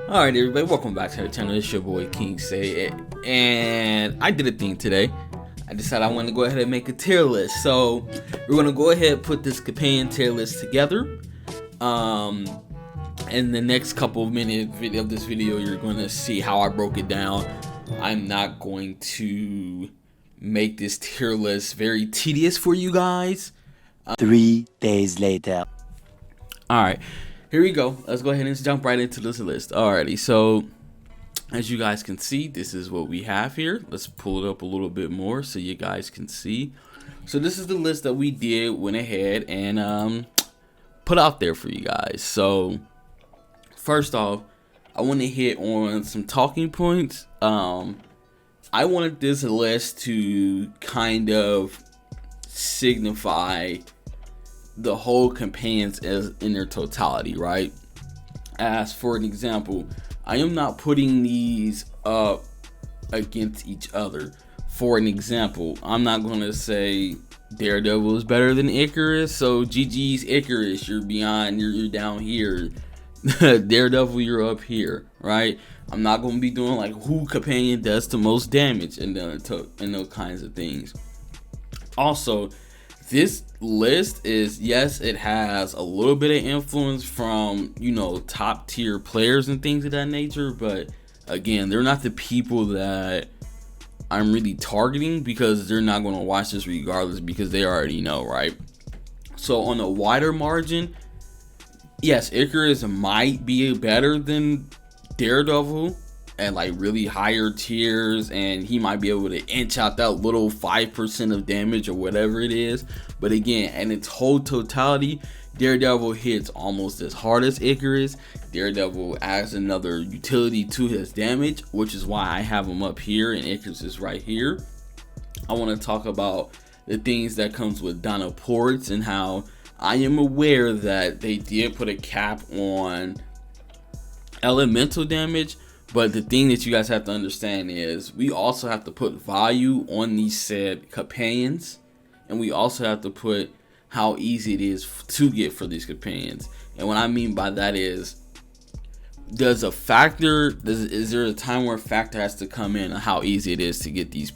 Alright everybody, welcome back to the channel. It's your boy King Say, and I did a thing today. I decided I want to go ahead and make a tier list. So we're going to go ahead and put this companion tier list together. In the next couple of minutes of this video, you're going to see how I broke it down. I'm not going to make this tier list very tedious for you guys. 3 days later. Alright, here we go. Let's go ahead and jump right into this list. Alrighty, so as you guys can see, this is what we have here. Let's pull it up a little bit more so you guys can see. So this is the list that we went ahead and put out there for you guys. So first off, I want to hit on some talking points. I wanted this list to kind of signify the whole companions as in their totality, right? As for an example, I am not putting these up against each other. For an example, I'm not going to say Daredevil is better than Icarus, so GG's Icarus, you're beyond, you're down here. Daredevil, you're up here, right? I'm not going to be doing like who companion does the most damage and those kinds of things. Also, this list is, yes, it has a little bit of influence from, you know, top tier players and things of that nature, but again, they're not the people that I'm really targeting because they're not going to watch this regardless because they already know, right? So on a wider margin, yes, Icarus might be better than Daredevil at like really higher tiers, and he might be able to inch out that little 5% of damage or whatever it is. But again, in its whole totality, Daredevil hits almost as hard as Icarus. Daredevil adds another utility to his damage, which is why I have him up here and Icarus is right here. I want to talk about the things that comes with Donna ports and how I am aware that they did put a cap on elemental damage. But the thing that you guys have to understand is we also have to put value on these said companions, and we also have to put how easy it is to get for these companions. And what I mean by that is, is there a time where a factor has to come in on how easy it is to get these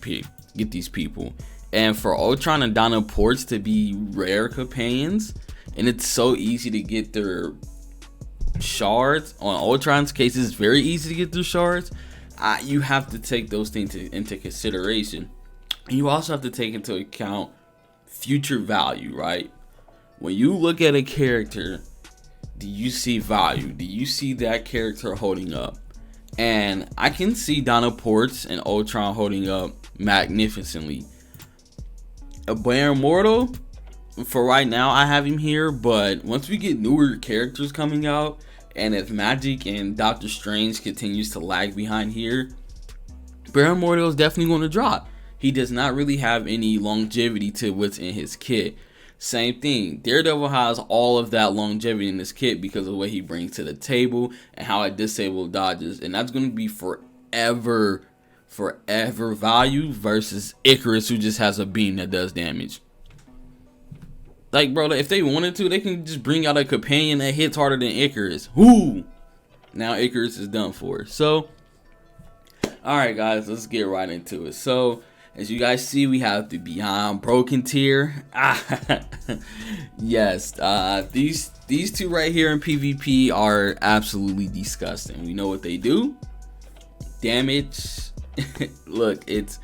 people? And for Ultron and Donna ports to be rare companions, and it's so easy to get their shards. On Ultron's case, it's very easy to get through shards. You have to take those things into consideration. And you also have to take into account future value, right? When you look at a character, do you see value? Do you see that character holding up? And I can see Donna ports and Ultron holding up magnificently. A Baron Mortal, for right now, I have him here, but once we get newer characters coming out, and if Magic and Dr.Strange continues to lag behind here, Baron Mordo is definitely going to drop. He does not really have any longevity to what's in his kit. Same thing, Daredevil has all of that longevity in his kit because of what he brings to the table and how it disables dodges, and that's going to be forever value versus Icarus, who just has a beam that does damage. Like, bro, if they wanted to, they can just bring out a companion that hits harder than Icarus. Whoo! Now Icarus is done for. So, alright guys, let's get right into it. So, as you guys see, we have the Beyond Broken tier. Yes, these two right here in PvP are absolutely disgusting. We know what they do. Damage. Look, it's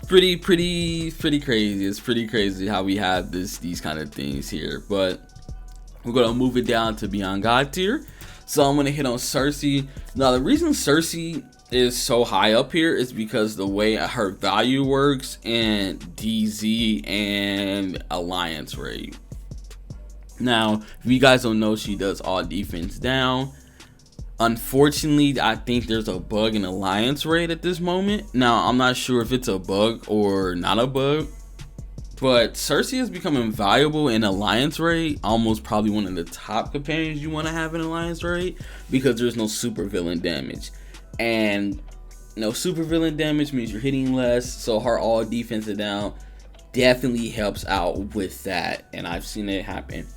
pretty crazy. It's pretty crazy how we have these kind of things here, but we're gonna move it down to Beyond God tier. So I'm gonna hit on Cersei. Now, the reason Cersei is so high up here is because the way her value works in DZ and Alliance rate. Now, if you guys don't know, she does all defense down. Unfortunately, I think there's a bug in Alliance raid at this moment. Now, I'm not sure if it's a bug or not a bug, but Cersei is becoming valuable in Alliance raid. Almost probably one of the top companions you want to have in Alliance raid because there's no super villain damage. And no super villain damage means you're hitting less, so her all defensive down definitely helps out with that, and I've seen it happen.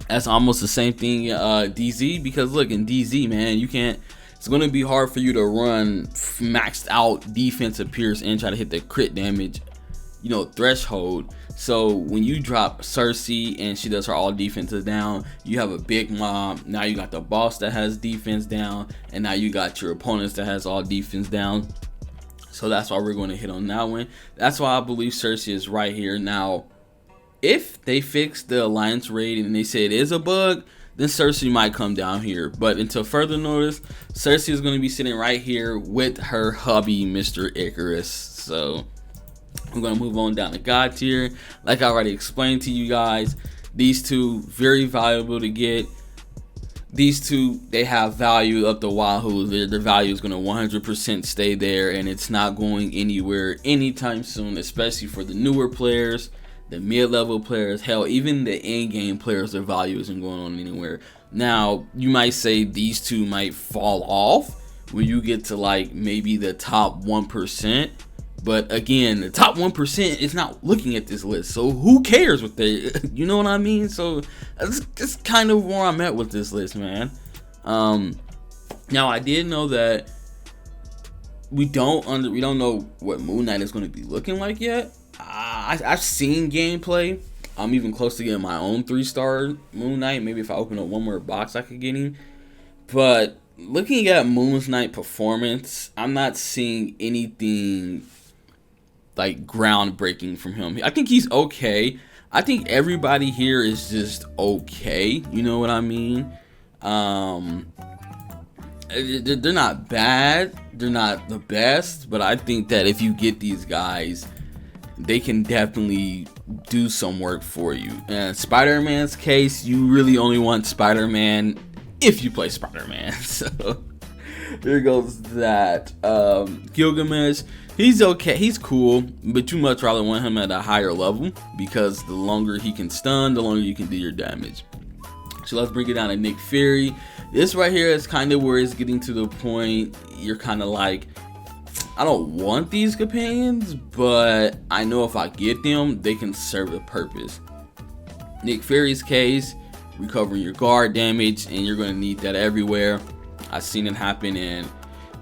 That's almost the same thing DZ, because look, in DZ, man, you can't it's going to be hard for you to run maxed out defense appears and try to hit the crit damage, you know, threshold. So when you drop Cersei and she does her all defenses down, you have a big mob. Now you got the boss that has defense down, and now you got your opponents that has all defense down. So that's why we're going to hit on that one. That's why I believe Cersei is right here. Now, if they fix the alliance raid and they say it is a bug, then Cersei might come down here. But until further notice, Cersei is going to be sitting right here with her hubby, Mr. Icarus. So I'm going to move on down to God tier. Like I already explained to you guys, these two very valuable to get. These two, they have value up the wahoo. Their value is going to 100% stay there, and it's not going anywhere anytime soon, especially for the newer players, the mid-level players, hell, even the in-game players, their value isn't going on anywhere. Now, you might say these two might fall off when you get to like maybe the top 1%. But again, the top 1% is not looking at this list, so who cares what they, you know what I mean? So that's kind of where I'm at with this list, man. Now I did know that we don't know what Moon Knight is going to be looking like yet. I've seen gameplay. I'm even close to getting my own 3-star Moon Knight. Maybe if I open up one more box, I could get him. But looking at Moon Knight performance, I'm not seeing anything like groundbreaking from him. I think he's okay. I think everybody here is just okay. You know what I mean? They're not bad. They're not the best. But I think that if you get these guys, they can definitely do some work for you. And Spider-Man's case, you really only want Spider-Man if you play Spider-Man. So there goes that. Gilgamesh, he's okay, he's cool, but you much rather want him at a higher level, because the longer he can stun, the longer you can do your damage. So let's bring it down to Nick Fury. This right here is kind of where it's getting to the point you're kind of like, I don't want these companions, but I know if I get them, they can serve a purpose. Nick Fury's case, recovering your guard damage, and you're going to need that everywhere. I've seen it happen in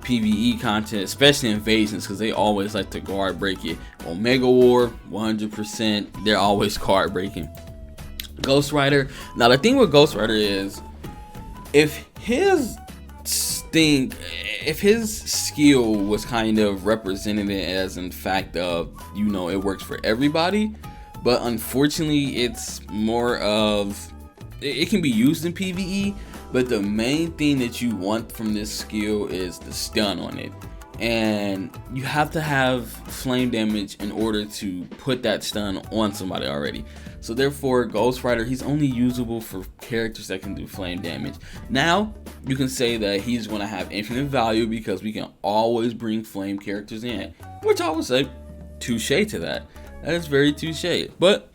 PvE content, especially invasions, because they always like to guard break it. Omega War, 100%, they're always guard breaking. Ghost Rider. Now the thing with Ghost Rider is, if his skill was kind of represented as in fact of, you know, it works for everybody, but unfortunately it's more of, it can be used in PvE, but the main thing that you want from this skill is the stun on it. And you have to have flame damage in order to put that stun on somebody already. So therefore, Ghost Rider, he's only usable for characters that can do flame damage. Now, you can say that he's going to have infinite value because we can always bring flame characters in, which I would say touche to that. That is very touche. But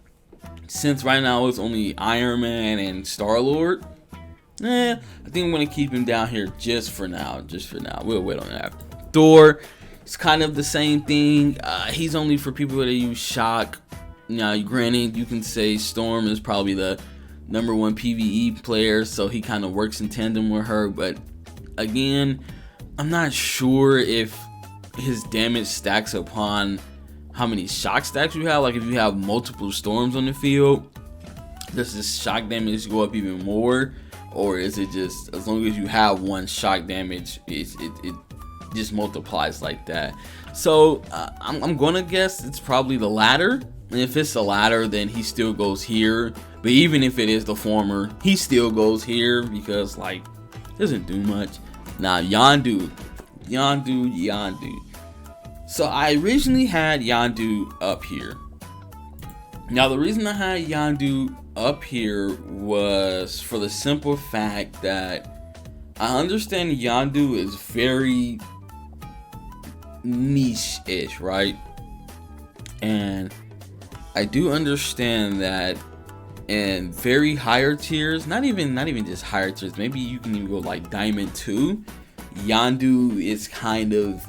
since right now it's only Iron Man and Star-Lord, I think I'm going to keep him down here just for now. We'll wait on that. Thor, it's kind of the same thing. He's only for people that use shock. Now, granted, you can say Storm is probably the #1 PvE player, so he kind of works in tandem with her. But again, I'm not sure if his damage stacks upon how many shock stacks you have. Like if you have multiple Storms on the field, does this shock damage go up even more? Or is it just, as long as you have one shock damage, it just multiplies like that? So I'm gonna guess it's probably the latter. And if it's the latter, then he still goes here. But even if it is the former, he still goes here because, like, doesn't do much. Now, Yondu. So I originally had Yondu up here. Now, the reason I had Yondu up here was for the simple fact that I understand Yondu is very niche-ish, right? And I do understand that in very higher tiers, not even just higher tiers, maybe you can even go like Diamond 2, Yondu is kind of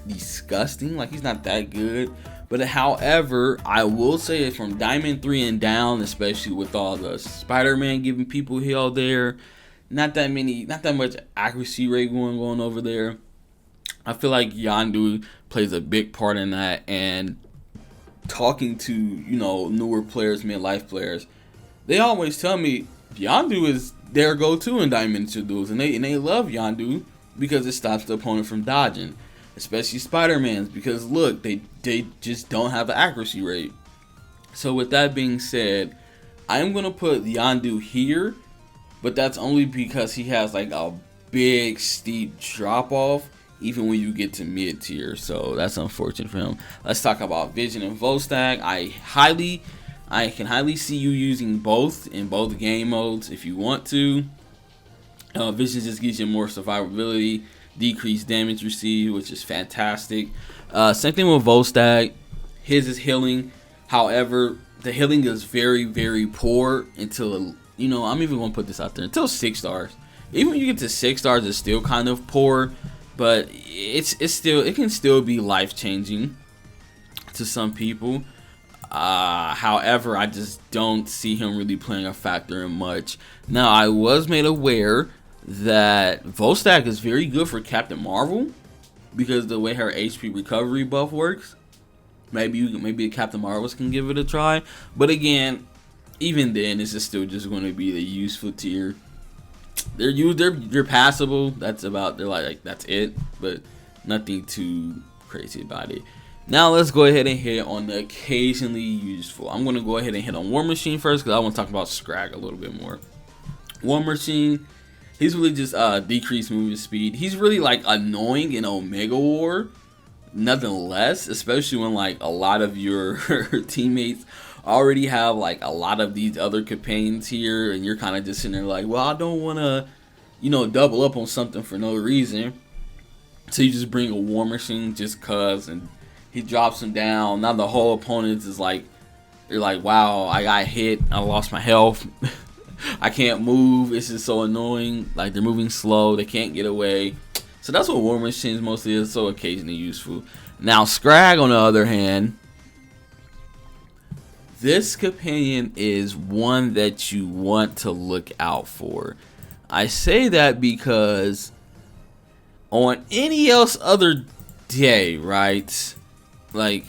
disgusting. Like, he's not that good. But however, I will say from Diamond 3 and down, especially with all the Spider-Man giving people hell there, not that much accuracy rate going over there. I feel like Yondu plays a big part in that, and talking to, newer players, mid-life players, they always tell me Yondu is their go-to in dimensional duels, and they love Yondu because it stops the opponent from dodging, especially Spider-Man's, because look, they just don't have an accuracy rate. So with that being said, I'm gonna put Yondu here, but that's only because he has like a big steep drop off even when you get to mid tier, so that's unfortunate for him. Let's talk about Vision and Volstagg. I can highly see you using both in both game modes if you want to. Vision just gives you more survivability, decreased damage received, which is fantastic. Same thing with Volstagg. His is healing. However, the healing is very, very poor until, I'm even going to put this out there, until 6 stars. Even when you get to 6 stars, it's still kind of poor, but it can still be life-changing to some people. However, I just don't see him really playing a factor in much. Now, I was made aware that Volstagg is very good for Captain Marvel because the way her HP recovery buff works. Maybe Captain Marvels can give it a try, but again, even then, this is still just going to be the useful tier. They're passable. That's it, but nothing too crazy about it. Now let's go ahead and hit on the occasionally useful. I'm going to go ahead and hit on War Machine first because I want to talk about Scrag a little bit more. War Machine, he's really just decreased movement speed. He's really like annoying in Omega War, nothing less, especially when like a lot of your teammates already have like a lot of these other companions here, and you're kind of just sitting there like, well, I don't want to, double up on something for no reason. So you just bring a War Machine just cause, and he drops him down. Now the whole opponent is like, you're like, wow, I got hit, I lost my health. I can't move. This is so annoying. Like, they're moving slow, they can't get away. So that's what War Machines mostly is, so occasionally useful. Now Scrag, on the other hand, this companion is one that you want to look out for. I say that because on any else other day, right? Like,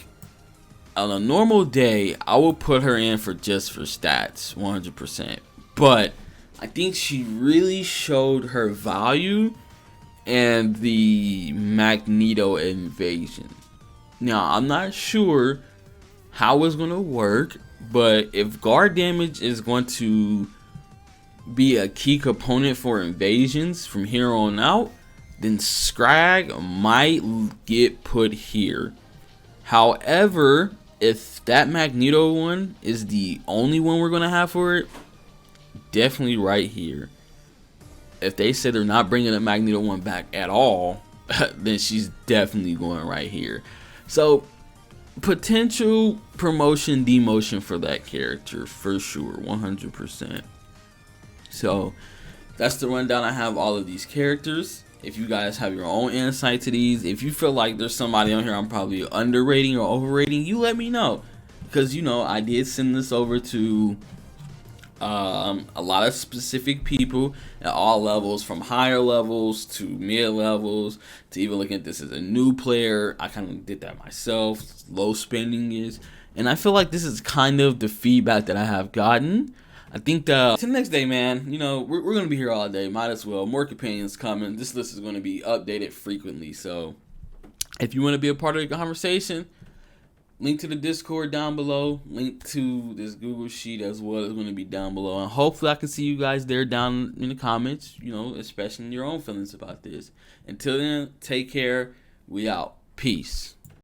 on a normal day, I would put her in for stats, 100%. But I think she really showed her value in the Magneto Invasion. Now, I'm not sure how it's going to work, but if guard damage is going to be a key component for invasions from here on out, then Scrag might get put here. However, if that Magneto one is the only one we're going to have for it, definitely right here. If they say they're not bringing the Magneto one back at all, then she's definitely going right here. So, potential promotion, demotion for that character for sure, 100%. So, that's the rundown I have all of these characters. If you guys have your own insight to these, if you feel like there's somebody on here I'm probably underrating or overrating, you let me know. Because, I did send this over to a lot of specific people at all levels, from higher levels to mid levels, to even looking at this as a new player. I kind of did that myself. Low spending is, and I feel like this is kind of the feedback that I have gotten. I think to the next day, man, we're gonna be here all day. Might as well. More companions coming. This list is gonna be updated frequently. So if you want to be a part of the conversation, link to the Discord down below. Link to this Google Sheet as well is going to be down below. And hopefully I can see you guys there down in the comments, especially your own feelings about this. Until then, take care. We out. Peace.